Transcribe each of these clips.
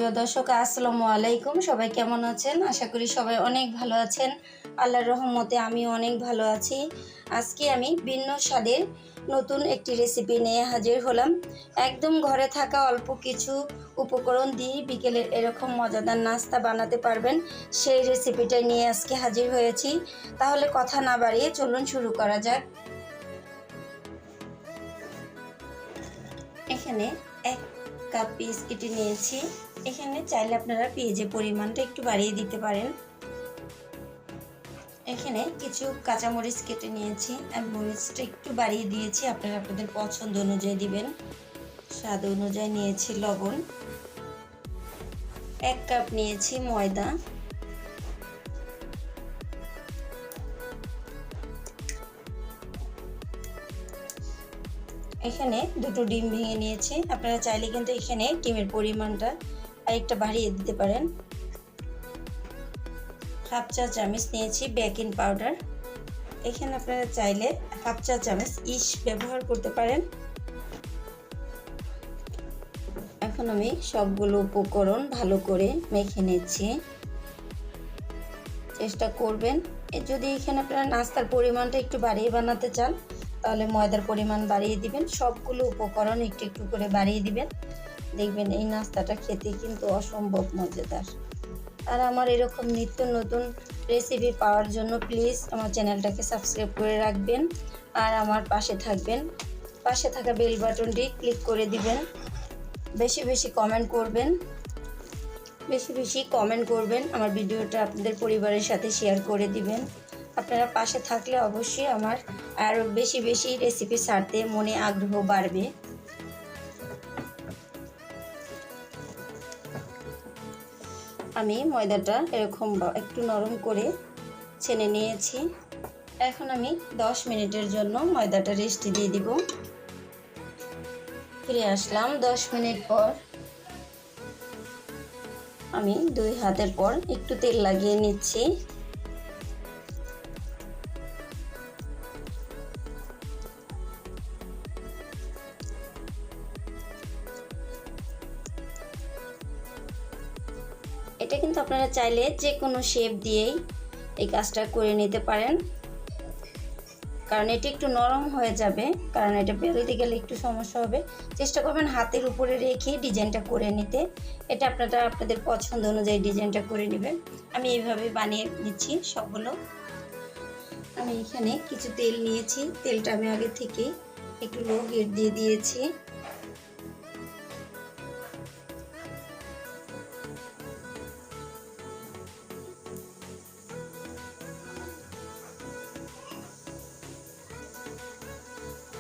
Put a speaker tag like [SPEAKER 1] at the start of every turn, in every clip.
[SPEAKER 1] প্রিয় দর্শক, আসসালামু আলাইকুম। সবাই কেমন আছেন? আশা করি সবাই অনেক ভালো আছেন। আল্লাহর রহমতে আমিও অনেক ভালো আছি। আজকে আমি ভিন্ন স্বাদের নতুন একটি রেসিপি নিয়ে হাজির হলাম। একদম ঘরে থাকা অল্প কিছু উপকরণ দিয়ে বিকেলের এরকম মজাদার নাস্তা বানাতে পারবেন, সেই রেসিপিটা নিয়ে আজকে হাজির হয়েছি। তাহলে কথা না বাড়িয়ে চলুন শুরু করা যাক। এখানে 1 কাপ পেঁয়াজ কেটে নিয়েছি। এখানে চাইলে আপনারা পেঁয়াজের পরিমাণটা একটু বাড়িয়ে দিতে পারেন। এখানে কিছু কাঁচামরিচ কেটে নিয়েছি, আমি মরিচটা একটু বাড়িয়ে দিয়েছি, আপনারা আপনাদের পছন্দ অনুযায়ী দিবেন। স্বাদ অনুযায়ী নিয়েছি লবণ। 1 কাপ নিয়েছি ময়দা। এখানে 2টো ডিম ভেঙে নিয়েছি, আপনারা চাইলে কিন্তু এখানে ডিমের পরিমাণটা আরেকটা বাড়িয়ে দিতে পারেন। 1/2 চা চামচ নিয়েছি বেকিং পাউডার। এখানে আপনারা চাইলে 1/2 চা চামচ ইস্ট ব্যবহার করতে পারেন। এখন আমি সবগুলো উপকরণ ভালো করে মেখে নিচ্ছি। চেষ্টা করবেন যদি এখানে আপনারা নাস্তার পরিমাণটা একটু বাড়িয়ে বানাতে চান তাহলে ময়দার পরিমাণ বাড়িয়ে দিবেন, সবগুলো উপকরণ একটু একটু করে বাড়িয়ে দিবেন। দেখবেন এই নাস্তাটা খেতে কিন্তু অসম্ভব মজাদার। আর আমার এরকম নিত্য নতুন রেসিপি পাওয়ার জন্য প্লিজ আমার চ্যানেলটাকে সাবস্ক্রাইব করে রাখবেন আর আমার পাশে থাকবেন। পাশে থাকা বেল বাটনটি ক্লিক করে দিবেন। বেশি বেশি কমেন্ট করবেন, আমার ভিডিওটা আপনাদের পরিবারের সাথে শেয়ার করে দিবেন। আপনারা পাশে থাকলে অবশ্যই আমার আরও বেশি বেশি রেসিপি ছাড়তে মনে আগ্রহ বাড়বে। আমি ময়দাটা এরকম একটু নরম করে ছেনে নিয়েছি। এখন আমি 10 মিনিটের জন্য ময়দাটা রেস্টে দিয়ে দিব। ফিরে আসলাম 10 মিনিট পর। আমি 2 হাতের পর একটু তেল লাগিয়ে নিচ্ছি। এটা কিন্তু আপনারা চাইলে যে কোনো শেপ দিয়েই এই কাজটা করে নিতে পারেন, কারণ এটা একটু নরম হয়ে যাবে, কারণ এটা বেলতে গেলে একটু সমস্যা হবে। চেষ্টা করবেন হাতের উপরে রেখে ডিজাইনটা করে নিতে। এটা আপনারা আপনাদের পছন্দ অনুযায়ী ডিজাইনটা করে নেবেন। আমি এইভাবে বানিয়ে নিচ্ছি সবগুলো। আমি এখানে কিছু তেল নিয়েছি, তেলটা আমি আগে থেকে একটু লো হিট দিয়ে দিয়েছি।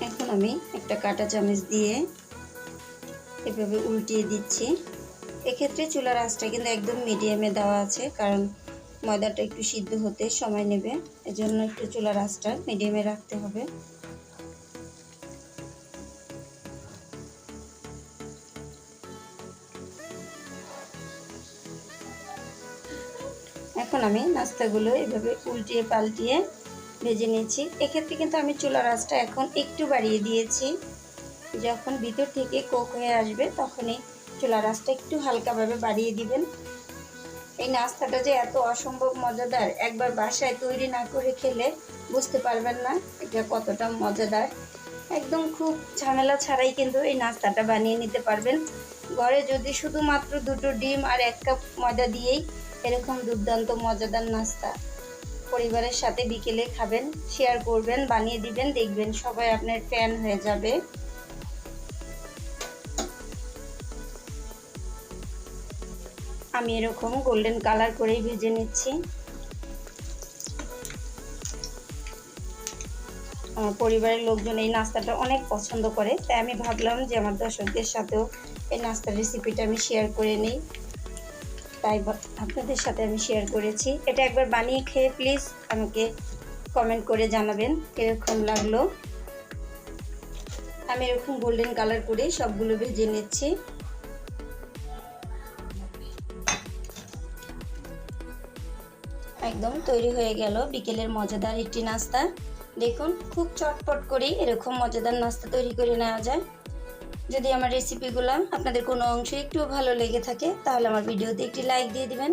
[SPEAKER 1] এখন আমি একটা কাঁটা চামচ দিয়ে এভাবে উল্টিয়ে দিচ্ছি। এক্ষেত্রে চুলার আঁচটা কিন্তু একদম মিডিয়ামে দেওয়া আছে, কারণ ময়দাটা একটু সিদ্ধ হতে সময় নেবে, এজন্য একটু চুলার আঁচটা মিডিয়ামে রাখতে হবে। এখন আমি নাস্তাগুলো এভাবে উল্টিয়ে পাল্টিয়ে ভেজে নিয়েছি। এক্ষেত্রে কিন্তু আমি চুলার আঁচটা এখন একটু বাড়িয়ে দিয়েছি। যখন ভিতর থেকে কোক হয়ে আসবে তখনই চুলার আঁচটা একটু হালকাভাবে বাড়িয়ে দিবেন। এই নাস্তাটা যে এত অসম্ভব মজাদার, একবার বাসায় তৈরি না করে খেলে বুঝতে পারবেন না এটা কতটা মজাদার। একদম খুব ঝামেলা ছাড়াই কিন্তু এই নাস্তাটা বানিয়ে নিতে পারবেন। ঘরে যদি শুধুমাত্র 2টো ডিম আর 1 কাপ ময়দা দিয়েই এরকম দুর্দান্ত মজাদার নাস্তা পরিবারের সাথে বিকেলে খাবেন, শেয়ার করবেন, বানিয়ে দিবেন, দেখবেন সবাই আপনার ফ্যান হয়ে যাবে। আমি এরকম গোল্ডেন কালার করেই ভেজে নিচ্ছি। আমার পরিবারের লোকজন এই নাস্তাটা অনেক পছন্দ করে, তাই আমি ভাবলাম যে আমার দর্শকদের সাথেও এই নাস্তার রেসিপিটা আমি শেয়ার করে নিই, তাই আপনাদের সাথে আমি শেয়ার করেছি। এটা একবার বানিয়ে খেয়ে প্লিজ আমাকে কমেন্ট করে জানাবেন কীরকম লাগলো। আমি এরকম গোল্ডেন কালার করে সবগুলো ভেজে নিচ্ছি। একদম তৈরি হয়ে গেল বিকেলের মজাদার একটি নাস্তা। দেখুন খুব চটপট করেই এরকম মজাদার নাস্তা তৈরি করে নেওয়া যায়। যদি আমার রেসিপিগুলো আপনাদের কোনো অংশ একটুও ভালো লেগে থাকে তাহলে আমার ভিডিওতে একটি লাইক দিয়ে দিবেন।